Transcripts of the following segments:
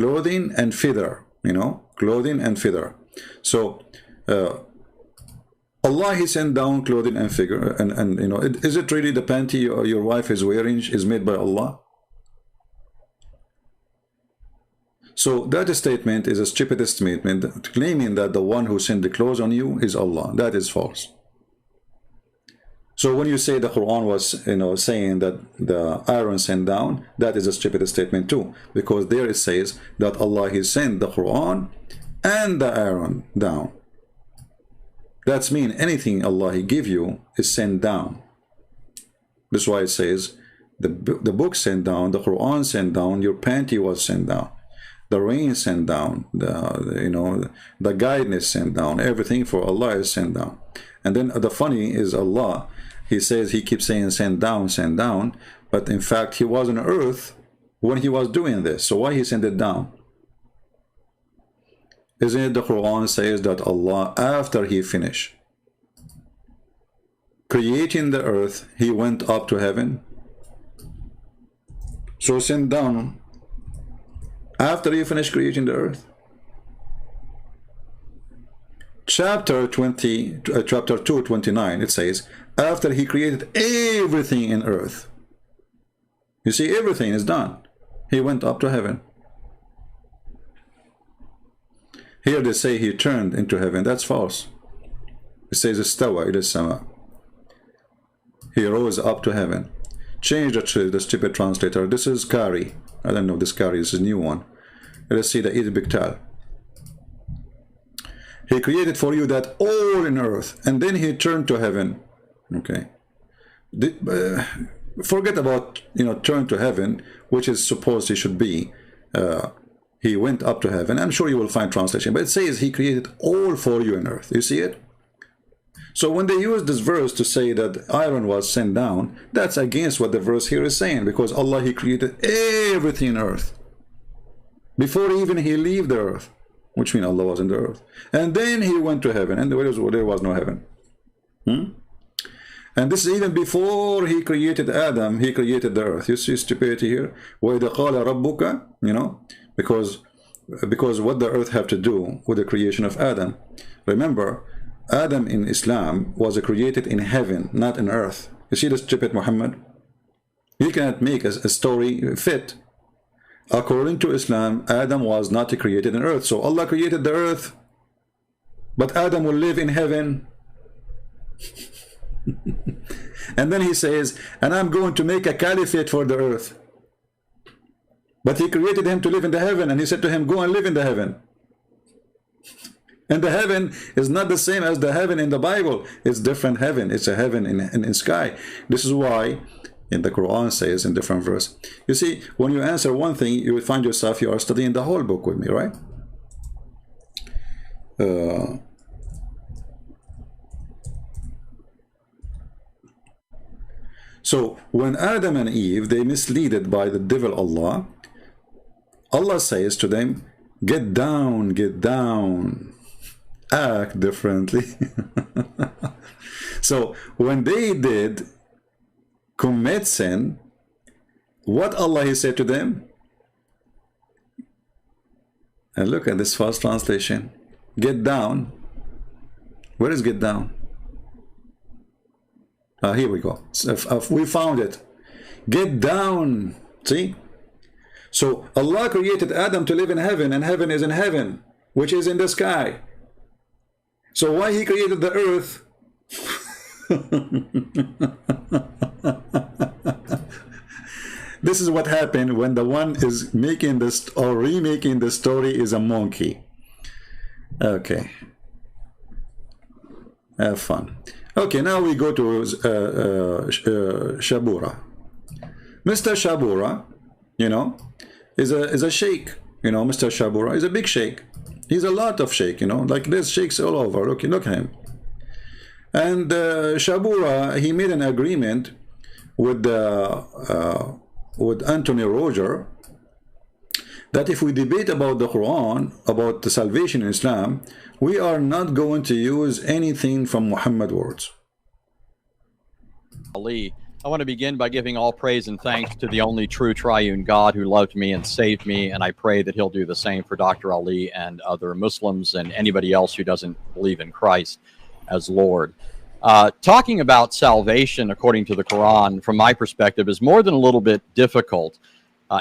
clothing and feather, you know, clothing and feather. So Allah, he sent down clothing and figure, and you know, is it really the panty your wife is wearing is made by Allah? So that statement is a stupid statement, claiming that the one who sent the clothes on you is Allah. That is false. So when you say the Quran was, you know, saying that the iron sent down, that is a stupid statement too, because there it says that Allah, he sent the Quran and the iron down. That's mean anything Allah he give you is sent down. That's why it says the book sent down, the Quran sent down, your panty was sent down, the rain sent down, the you know, the guidance sent down, everything for Allah is sent down. And then the funny is Allah, he says, he keeps saying send down, but in fact he was on earth when he was doing this. So why he sent it down? Isn't it the Quran says that Allah, after he finished creating the earth, he went up to heaven? So send down after he finished creating the earth. Chapter 2:29, it says, after he created everything in earth. You see, everything is done. He went up to heaven. Here they say he turned into heaven. That's false. It says istawa ila sama. He rose up to heaven. Change the stupid translator. This is Kari. I don't know this Kari. This is a new one. Let's see the Eid Biktal. He created for you that all in earth, and then he turned to heaven. Okay. Forget about, you know, turn to heaven, which is supposed he should be. He went up to heaven. I'm sure you will find translation, but it says he created all for you in earth. You see it? So when they use this verse to say that iron was sent down, that's against what the verse here is saying, because Allah, he created everything in earth before even he leave the earth, which means Allah was in the earth, and then he went to heaven, and there was no heaven. And this is even before he created Adam. He created the earth. You see stupidity here. وَإِذَا قَالَ رَبُّكَ, you know, because what the earth have to do with the creation of Adam. Remember, Adam in Islam was created in heaven, not in earth. You see the stupid Muhammad? He cannot make a story fit. According to Islam, Adam was not created in earth. So Allah created the earth, but Adam will live in heaven. And then he says, and I'm going to make a caliphate for the earth. But he created him to live in the heaven, and he said to him, go and live in the heaven. And the heaven is not the same as the heaven in the Bible. It's different heaven. It's a heaven in sky. This is why in the Quran says in different verse. You see, when you answer one thing, you will find yourself you are studying the whole book with me, right? So when Adam and Eve, they misleaded by the devil Allah, Allah says to them, get down, act differently. So when they did commit sin, what Allah he said to them? And look at this false translation. Get down. Where is get down? Here we go. We found it. Get down. See? So Allah created Adam to live in heaven, and heaven is in heaven, which is in the sky. So why he created the earth? This is what happened when the one is making this or remaking the story is a monkey. Okay. Have fun. Okay, now we go to Shabura. Mr. Shabura, you know, is a sheikh. You know, Mr. Shabura is a big sheikh. He's a lot of sheikh, you know, like there's sheikhs all over. Look at him. And Shabura, he made an agreement with Anthony Roger that if we debate about the Quran, about the salvation in Islam, we are not going to use anything from Muhammad words. Ali I want to begin by giving all praise and thanks to the only true triune God who loved me and saved me, and I pray that he'll do the same for Dr. Ali and other Muslims and anybody else who doesn't believe in Christ as Lord. Talking about salvation according to the Quran, from my perspective, is more than a little bit difficult.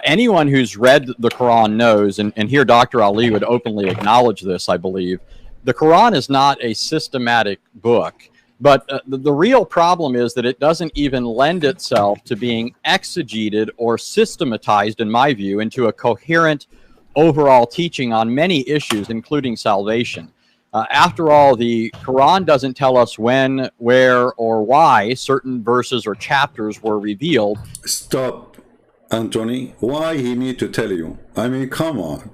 Anyone who's read the Quran knows, and here Dr. Ali would openly acknowledge this, I believe, the Quran is not a systematic book. But the real problem is that it doesn't even lend itself to being exegeted or systematized, in my view, into a coherent overall teaching on many issues, including salvation. After all, the Quran doesn't tell us when, where, or why certain verses or chapters were revealed. Stop, Anthony. Why he need to tell you? I mean, come on.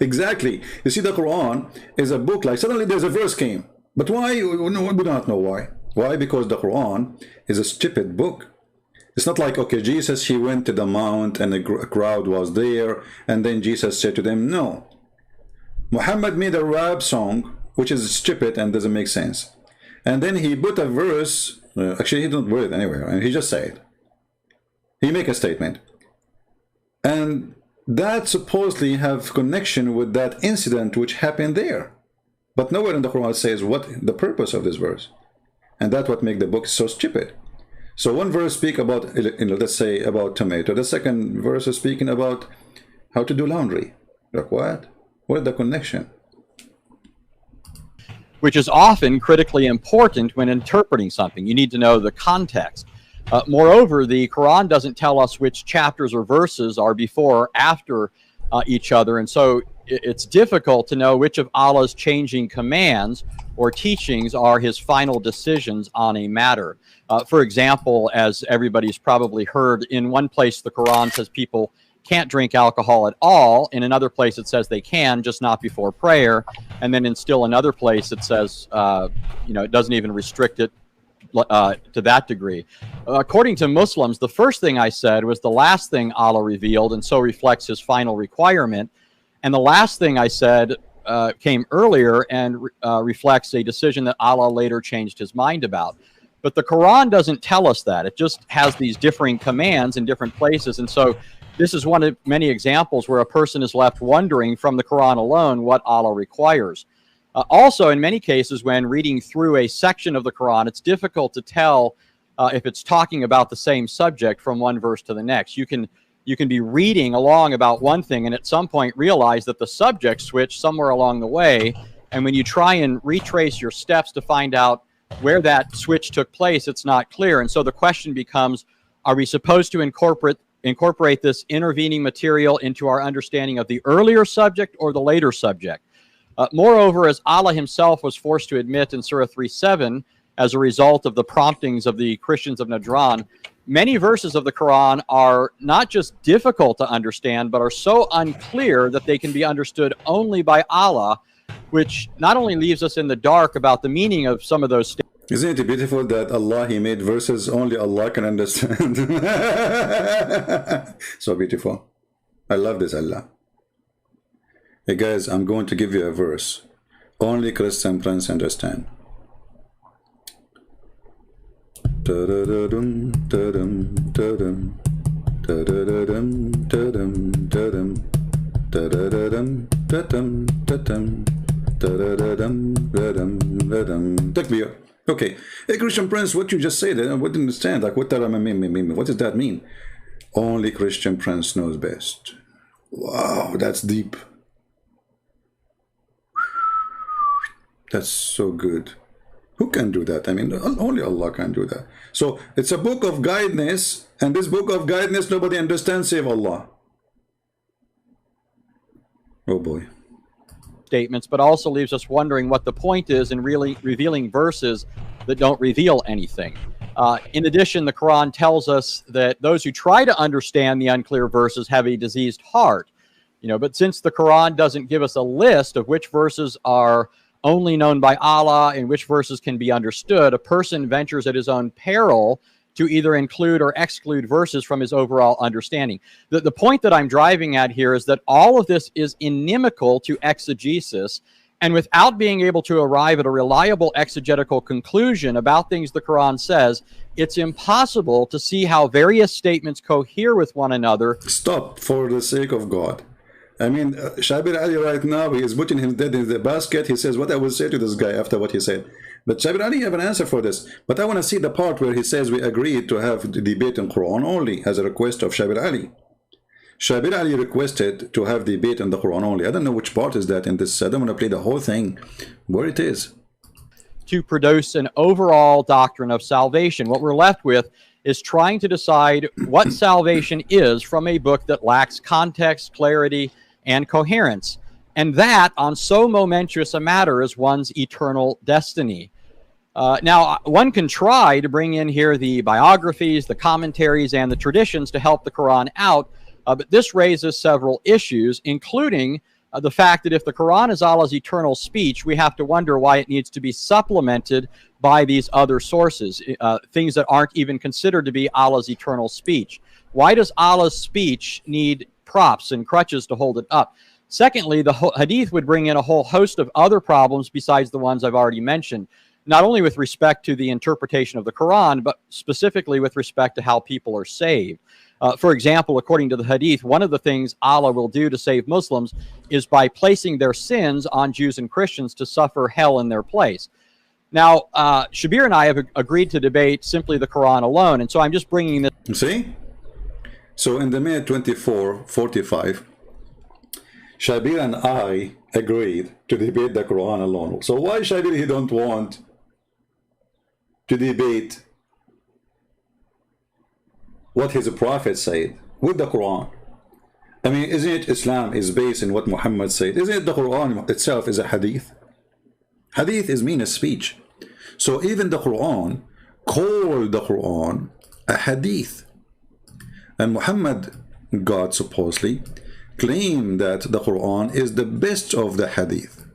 Exactly. You see, the Quran is a book, like suddenly there's a verse came. But why? We do not know why. Why? Because the Quran is a stupid book. It's not like, okay, Jesus, he went to the mount and a crowd was there, and then Jesus said to them, no. Muhammad made a rap song, which is stupid and doesn't make sense. And then he put a verse, actually he didn't put it anywhere, and he just said it. He make a statement. And that supposedly have connection with that incident which happened there. But nowhere in the Quran says what the purpose of this verse. And that's what makes the book so stupid. So one verse speak about, let's say, about tomato. The second verse is speaking about how to do laundry. Like what? What is the connection? Which is often critically important when interpreting something. You need to know the context. Moreover, the Quran doesn't tell us which chapters or verses are before or after each other. And so it's difficult to know which of Allah's changing commands or teachings are his final decisions on a matter. For example, as everybody's probably heard, in one place the Quran says people can't drink alcohol at all. In another place it says they can, just not before prayer. And then in still another place it says, it doesn't even restrict it to that degree. According to Muslims, the first thing I said was the last thing Allah revealed, and so reflects his final requirement. And the last thing I said came earlier and reflects a decision that Allah later changed his mind about. But the Quran doesn't tell us that. It just has these differing commands in different places. And so this is one of many examples where a person is left wondering from the Quran alone what Allah requires. Also, in many cases, when reading through a section of the Quran, it's difficult to tell if it's talking about the same subject from one verse to the next. You can be reading along about one thing and at some point realize that the subject switched somewhere along the way. And when you try and retrace your steps to find out where that switch took place, it's not clear. And so the question becomes, are we supposed to incorporate this intervening material into our understanding of the earlier subject or the later subject? Moreover, as Allah himself was forced to admit in Surah 3:7, as a result of the promptings of the Christians of Najran, many verses of the Quran are not just difficult to understand, but are so unclear that they can be understood only by Allah, which not only leaves us in the dark about the meaning of some of those statements. Isn't it beautiful that Allah, he made verses only Allah can understand? So beautiful. I love this, Allah. Hey guys, I'm going to give you a verse. Only Christian Prince understand. Takbir. Okay. Hey Christian Prince, what you just said, I wouldn't understand. Like, what does that mean? Only Christian Prince knows best. Wow, that's deep. That's so good. Who can do that? I mean, only Allah can do that. So it's a book of guidance, and this book of guidance nobody understands save Allah. Oh boy. Statements, but also leaves us wondering what the point is in really revealing verses that don't reveal anything. In addition, the Quran tells us that those who try to understand the unclear verses have a diseased heart. But since the Quran doesn't give us a list of which verses are only known by Allah and which verses can be understood, a person ventures at his own peril to either include or exclude verses from his overall understanding. The point that I'm driving at here is that all of this is inimical to exegesis, And without being able to arrive at a reliable exegetical conclusion about things the Quran says, it's impossible to see how various statements cohere with one another. Stop, for the sake of God. I mean, Shabir Ali right now, he is putting him dead in the basket. He says, what I will say to this guy after what he said. But Shabir Ali have an answer for this. But I want to see the part where he says we agreed to have the debate in Quran only as a request of Shabir Ali. Shabir Ali requested to have debate in the Quran only. I don't know which part is that in this. I don't want to play the whole thing. Where it is. To produce an overall doctrine of salvation. What we're left with is trying to decide what salvation is from a book that lacks context, clarity, and coherence. And that on so momentous a matter as one's eternal destiny. Now, one can try to bring in here the biographies, the commentaries, and the traditions to help the Quran out. But this raises several issues, including the fact that if the Quran is Allah's eternal speech, we have to wonder why it needs to be supplemented by these other sources, things that aren't even considered to be Allah's eternal speech. Why does Allah's speech need props and crutches to hold it up? Secondly, the hadith would bring in a whole host of other problems besides the ones I've already mentioned, not only with respect to the interpretation of the Quran, but specifically with respect to how people are saved. For example, according to the hadith, one of the things Allah will do to save Muslims is by placing their sins on Jews and Christians to suffer hell in their place. Now, Shabir and I have agreed to debate simply the Quran alone, and so I'm just bringing this. See? So in the minute 24:45, Shabir and I agreed to debate the Quran alone. So why Shabir he don't want to debate what his prophet said with the Quran? I mean, isn't it Islam is based in what Muhammad said? Isn't it the Quran itself is a hadith? Hadith is mean a speech. So even the Quran called the Quran a hadith. And Muhammad, God supposedly, claimed that the Quran is the best of the hadith,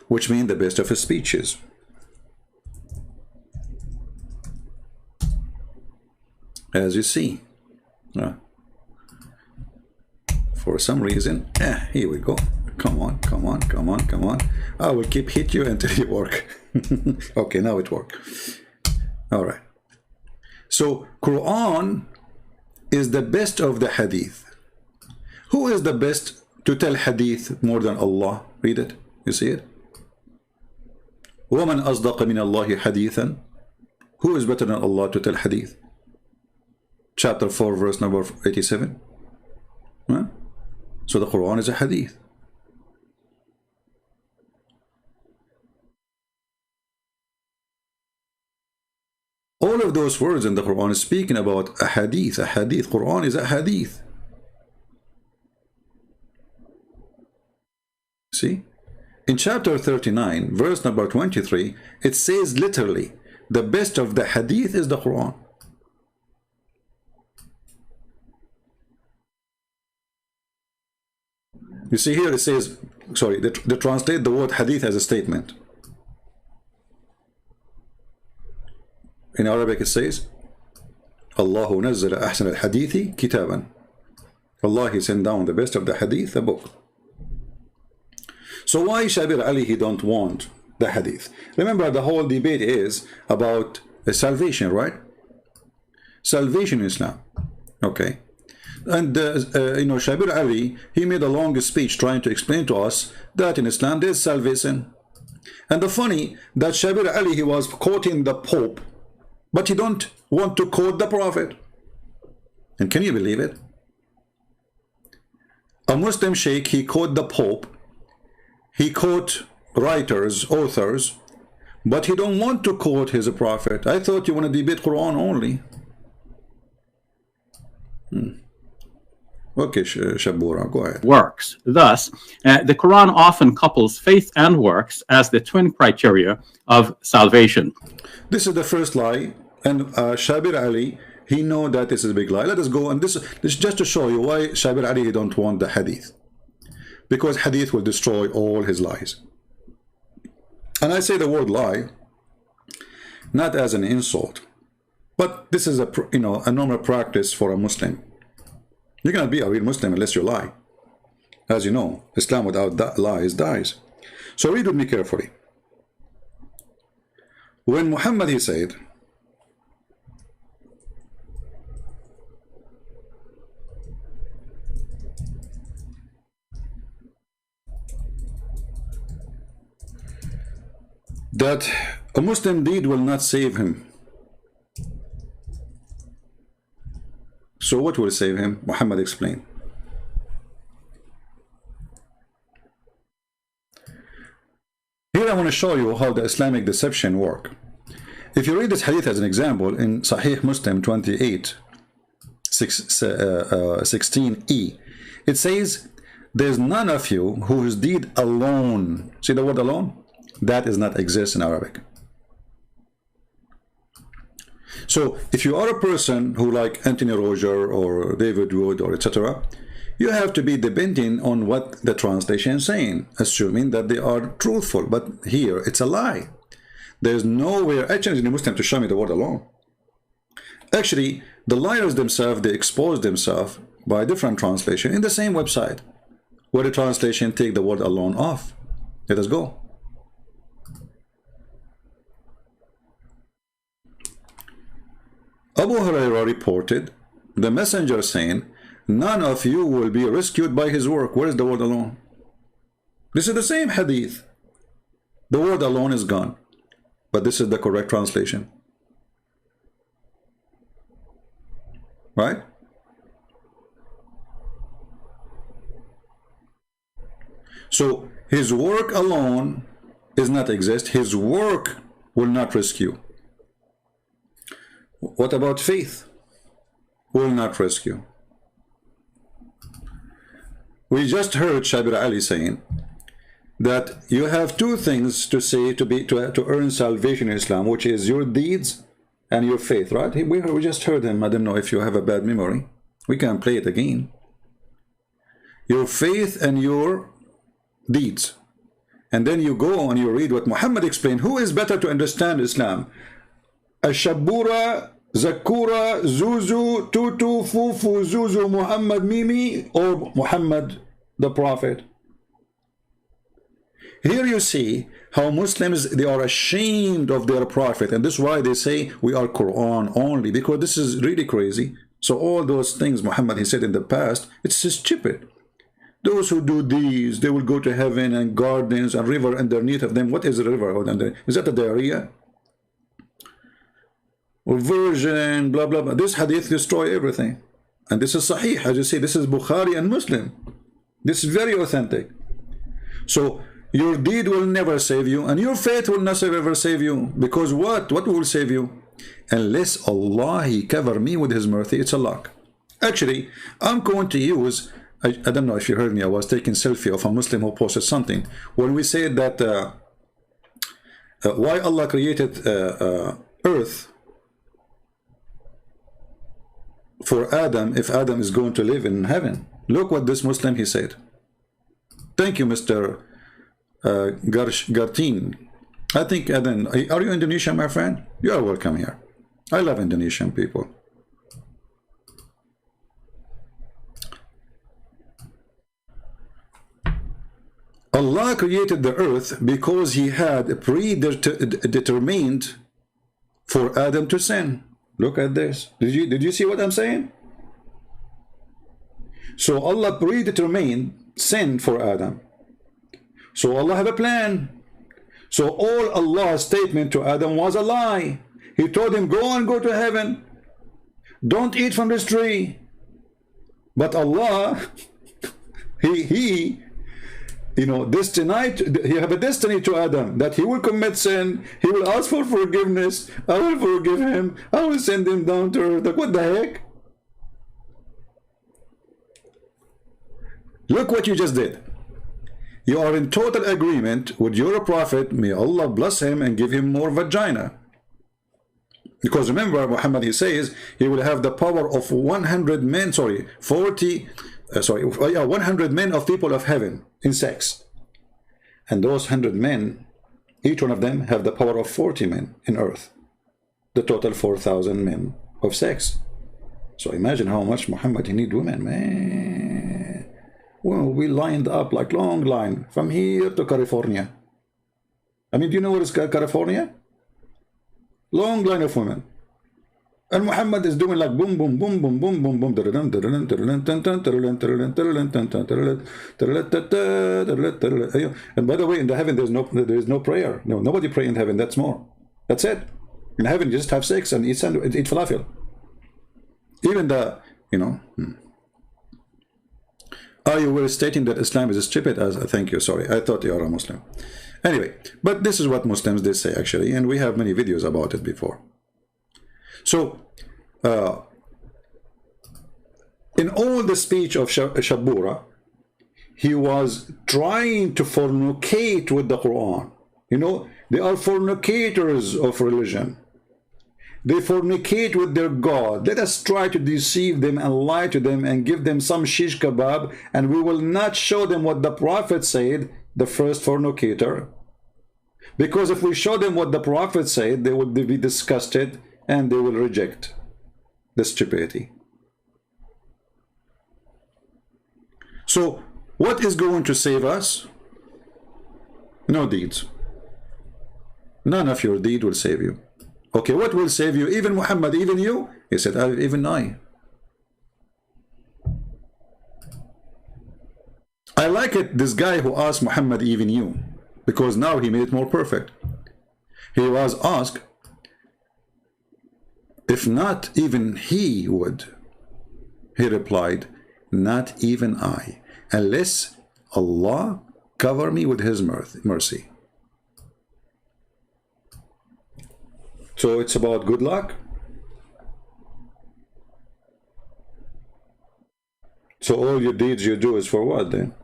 which means the best of his speeches. As you see, for some reason, here we go. Come on, come on, come on, come on. I will keep hit you until you work. Okay, now it worked. All right. So Quran is the best of the hadith. Who is the best to tell hadith more than Allah? Read it. You see it? وَمَنْ أَصْدَقَ مِنَ اللَّهِ حَدِيثًا. Who is better than Allah to tell hadith? Chapter 4, verse number 87. Huh? So the Quran is a hadith. All of those words in the Quran is speaking about a hadith. A hadith. Quran is a hadith. See? In chapter 39, verse number 23, it says literally, the best of the hadith is the Quran. You see here it says, sorry, they translate the word hadith as a statement. In Arabic it says, Allahu nazzala ahsan al-hadithi kitaban. Allah he sent down the best of the hadith, a book. So why Shabir Ali he don't want the hadith? Remember the whole debate is about salvation, right? Salvation in Islam. Okay. And you know, Shabir Ali, he made a long speech trying to explain to us that in Islam there is salvation. And the funny that Shabir Ali, he was quoting the Pope, but he don't want to quote the Prophet. And can you believe it? A Muslim sheikh, he quote the Pope, he quote writers, authors, but he don't want to quote his Prophet. I thought you want to debate Quran only. Okay, Shabura, go ahead. Works. Thus, the Quran often couples faith and works as the twin criteria of salvation. This is the first lie, and Shabir Ali, he know that this is a big lie. Let us go, and this is just to show you why Shabir Ali don't want the hadith. Because hadith will destroy all his lies. And I say the word lie, not as an insult, but this is a normal practice for a Muslim. You cannot be a real Muslim unless you lie. As you know, Islam without lies dies. So read with me carefully. When Muhammad, he said, that a Muslim deed will not save him. So what will save him? Muhammad explained. Here I want to show you how the Islamic deception work. If you read this hadith as an example in Sahih Muslim 28, 16e, it says, there's none of you whose deed alone, see the word alone? That does not exist in Arabic. So if you are a person who like Anthony Roger or David Wood or etc., you have to be depending on what the translation is saying, assuming that they are truthful. But here it's a lie. There's nowhere actually in the Muslim to show me the word alone. Actually, the liars themselves, they expose themselves by different translation in the same website, where the translation take the word alone off. Let us go. Abu Hurairah reported the messenger saying, none of you will be rescued by his work. Where is the word alone? This is the same hadith. The word alone is gone. But this is the correct translation. Right? So his work alone does not exist. His work will not rescue. What about faith? Will not rescue. We just heard Shabir Ali saying that you have two things to say to earn salvation in Islam, which is your deeds and your faith, right? We just heard him. I don't know if you have a bad memory. We can play it again. Your faith and your deeds. And then you go and you read what Muhammad explained. Who is better to understand Islam? Ashabura, Zakura, Zuzu, Tutu, Fufu, Zuzu, Muhammad, Mimi, or Muhammad the Prophet? Here you see how Muslims, they are ashamed of their Prophet, and this is why they say we are Quran only, because this is really crazy. So all those things Muhammad, he said in the past, it's stupid. Those who do these, they will go to heaven, and gardens and river underneath of them. What is a river? Is that a diarrhea? Or virgin, blah, blah, blah. This hadith destroy everything. And this is Sahih. As you see, this is Bukhari and Muslim. This is very authentic. So your deed will never save you, and your faith will not ever save you. Because what? What will save you? Unless Allah, He cover me with His mercy, it's a lock. Actually, I'm going to use, I don't know if you heard me, I was taking selfie of a Muslim who posted something. When we said that why Allah created earth for Adam if Adam is going to live in heaven. Look what this Muslim, he said. Thank you, Mr. Gartin. I think, Adan, are you Indonesian, my friend? You are welcome here. I love Indonesian people. Allah created the earth because He had predetermined for Adam to sin. Look at this. Did you see what I'm saying? So Allah predetermined sin for Adam. So Allah had a plan. So all Allah's statement to Adam was a lie. He told him, go and go to heaven. Don't eat from this tree. But Allah, He you know, He have a destiny to Adam that he will commit sin, he will ask for forgiveness, I will forgive him, I will send him down to earth. Like, what the heck? Look what you just did. You are in total agreement with your prophet, may Allah bless him and give him more vagina. Because remember, Muhammad, he says he will have the power of 100 men, 100 men of people of heaven in sex. And those 100 men, each one of them have the power of 40 men in earth. The total 4,000 men of sex. So imagine how much Muhammad, he need women, man. Well, we lined up like long line from here to California. I mean, do you know what is California? Long line of women. And Muhammad is doing like boom, boom, boom, boom, boom, boom, boom. And by the way, in the heaven, there is no prayer. No, nobody pray in heaven. That's more. That's it. In heaven, you just have sex and eat falafel. Even the, you know. Oh, you were stating that Islam is stupid. Thank you. Sorry, I thought you are a Muslim. Anyway, but this is what Muslims did say actually, and we have many videos about it before. So, in all the speech of Shabura, he was trying to fornicate with the Quran. You know, they are fornicators of religion. They fornicate with their God. Let us try to deceive them and lie to them and give them some shish kebab, and we will not show them what the Prophet said, the first fornicator. Because if we show them what the Prophet said, they will be disgusted and they will reject the stupidity. So, what is going to save us? No deeds. None of your deed will save you. Okay, what will save you? Even Muhammad, even you? He said, even I. I like it, this guy who asked Muhammad, even you, because now he made it more perfect. He was asked, if not even he would. He replied, not even I, unless Allah cover me with his mercy. So it's about good luck. So all your deeds you do is for what then?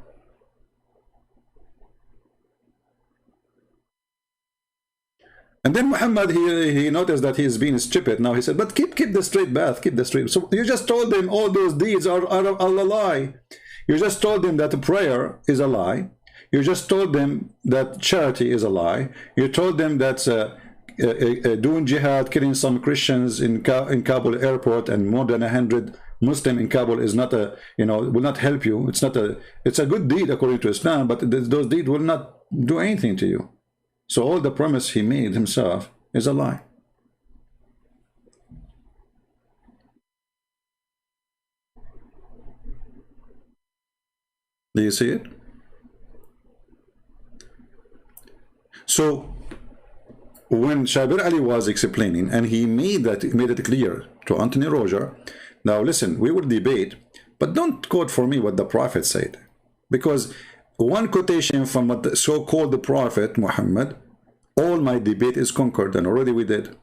And then Muhammad, he noticed that he is being stupid. Now he said, but keep the straight path, keep the straight. So you just told them all those deeds are a lie. You just told them that prayer is a lie. You just told them that charity is a lie. You told them that doing jihad, killing some Christians in Kabul airport and more than 100 Muslim in Kabul is not a, will not help you. It's a good deed according to Islam, but those deeds will not do anything to you. So all the promise he made himself is a lie. Do you see it? So when Shabir Ali was explaining, and he made it clear to Anthony Roger, now listen, we will debate, but don't quote for me what the Prophet said, because one quotation from what the so-called the Prophet Muhammad, all my debate is conquered, and already we did.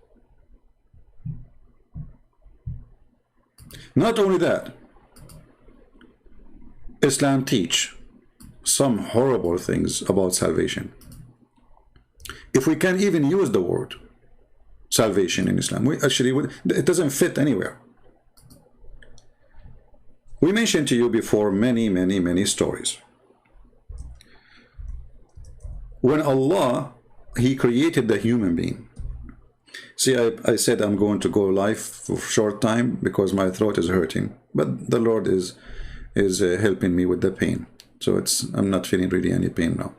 Not only that, Islam teach some horrible things about salvation. If we can even use the word salvation in Islam, it doesn't fit anywhere. We mentioned to you before many stories. When Allah, he created the human being. See, I said I'm going to go live for a short time because my throat is hurting, but the Lord is helping me with the pain. So I'm not feeling really any pain now.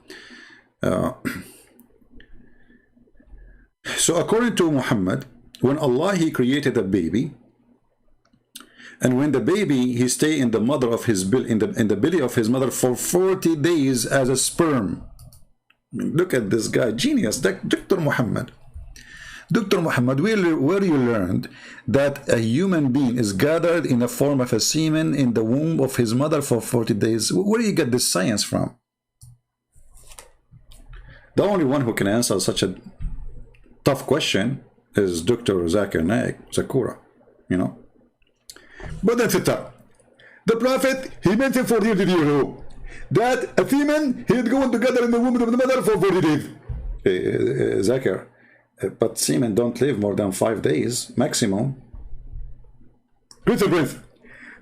So according to Muhammad, when Allah, he created a baby, and when the baby, he stay in the mother of his in the belly of his mother for 40 days as a sperm. Look at this guy, genius, Dr. Muhammad. Dr. Muhammad, where you learned that a human being is gathered in the form of a semen in the womb of his mother for 40 days? Where do you get this science from? The only one who can answer such a tough question is Dr. Zakir Naik, Zakura, But that's it. The Prophet, he mentioned for you, did you know that a semen, he'd go together in the womb of the mother for 40 days. Zakir, but semen don't live more than 5 days, maximum. Listen, Prince,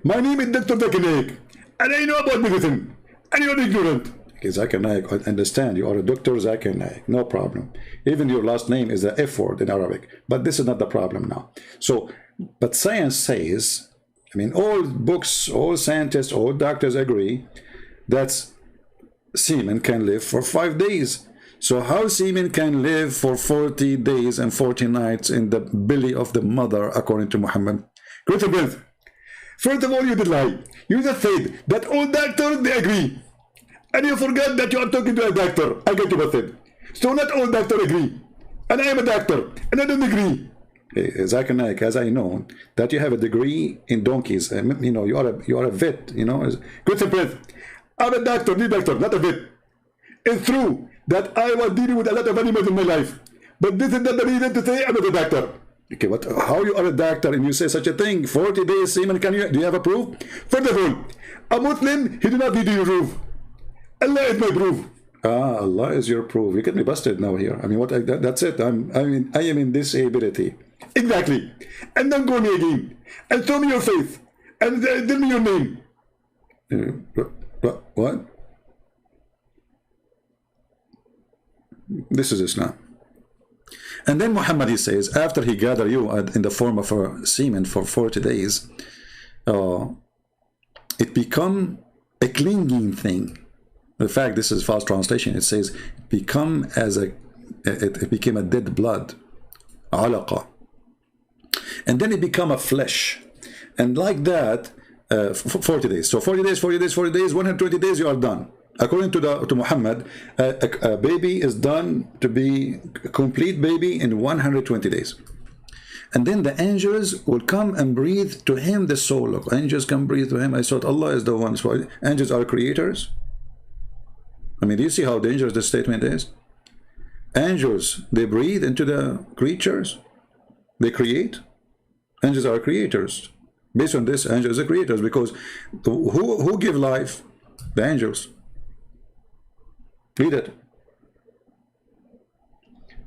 my name is Dr. Zakir Naik, and I know about medicine, and you're ignorant. Okay, Zakir Naik, I understand, you are a Dr. Zakir Naik, no problem. Even your last name is the F word in Arabic, but this is not the problem now. So, but science says, all books, all scientists, all doctors agree that semen can live for 5 days. So how semen can live for 40 days and 40 nights in the belly of the mother according to Muhammad? Great friends, first of all, you did lie. You just said that all doctors, they agree. And you forgot that you are talking to a doctor. I get you busted. So not all doctors agree. And I am a doctor, and I don't agree. Zakir Naik, as I know, that you have a degree in donkeys. You know, you are a vet, you know. Good friends, I'm a doctor, not a vet. It's true that I was dealing with a lot of animals in my life. But this is not the reason to say I'm not a doctor. Okay, what? How you are a doctor and you say such a thing? 40 days semen, do you have a proof? First of all, a Muslim, he do not need your proof. Allah is my proof. Ah, Allah is your proof. You get me busted now here. I mean, what? That's it. I am in disability. Exactly. And don't call me again. And show me your face. And tell me your name. What? This is Islam. And then Muhammad, he says, after he gathered you in the form of a semen for 40 days, it become a clinging thing. In fact, this is false translation. It says, it became a dead blood, alaqa. And then it become a flesh. And like that, 40 days. So 40 days, 40 days, 40 days, 120 days, you are done. According to Muhammad, a baby is done to be a complete baby in 120 days. And then the angels will come and breathe to him the soul. Look, angels can breathe to him. I thought Allah is the one. So angels are creators. I mean, do you see how dangerous this statement is? Angels, they breathe into the creatures. They create. Angels are creators. Based on this, angels are creators, because who give life? The angels. Read it.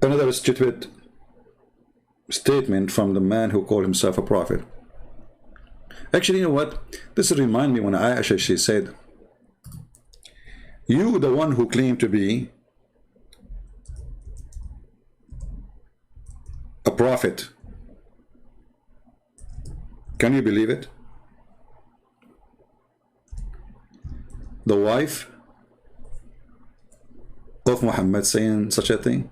Another stupid statement from the man who called himself a prophet. Actually, you know what? This reminds me when Aisha, she said, you, the one who claimed to be a prophet, can you believe it? The wife of Muhammad saying such a thing?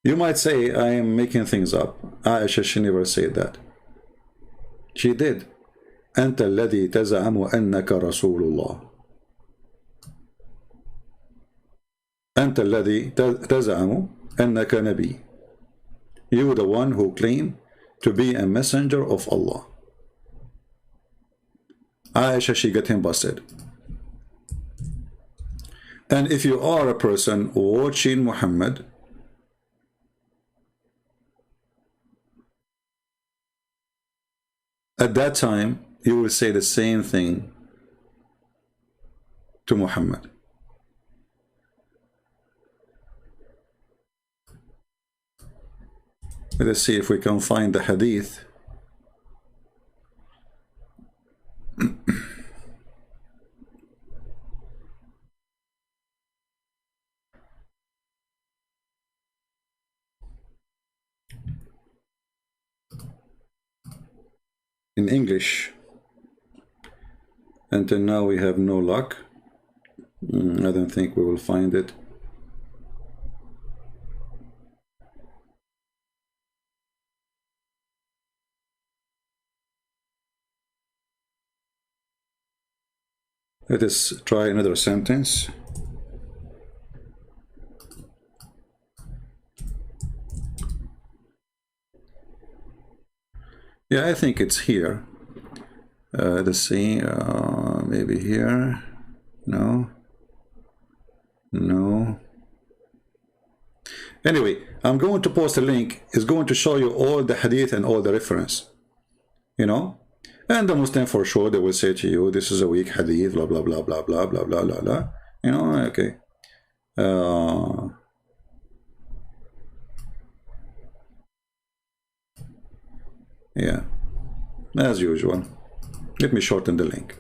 You might say I am making things up. Aisha, she never said that. She did. أنت الذي تزعم أنك رسول الله. أنت الذي تزعم أنك نبي. You, the one who claim to be a messenger of Allah. Aisha, she got him busted. And if you are a person watching Muhammad, at that time, you will say the same thing to Muhammad. Let us see if we can find the hadith. In English. Until now we have no luck. I don't think we will find it. Let us try another sentence. Yeah, I think it's here. Let's see, maybe here. No. No. Anyway, I'm going to post a link. It's going to show you all the hadith and all the reference. You know? And the Muslim, for sure, they will say to you, this is a weak hadith, blah, blah, blah, blah, blah, blah, blah, blah, blah. You know, okay. Yeah, as usual. Let me shorten the link,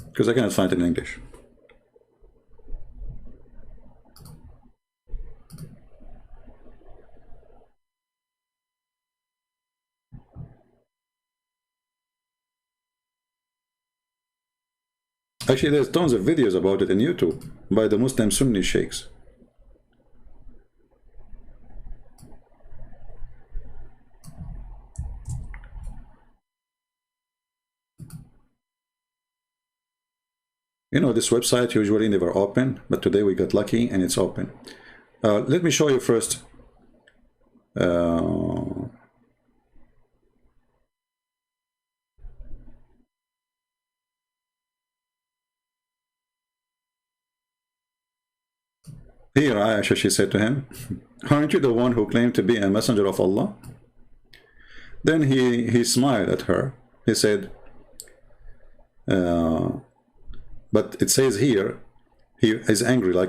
because I cannot find it in English. Actually, there's tons of videos about it in YouTube by the Muslim Sunni sheikhs. You know, this website usually never open, but today we got lucky and it's open. Let me show you first. Here, Aisha, she said to him, aren't you the one who claimed to be a messenger of Allah? Then he smiled at her. He said, but it says here, he is angry, like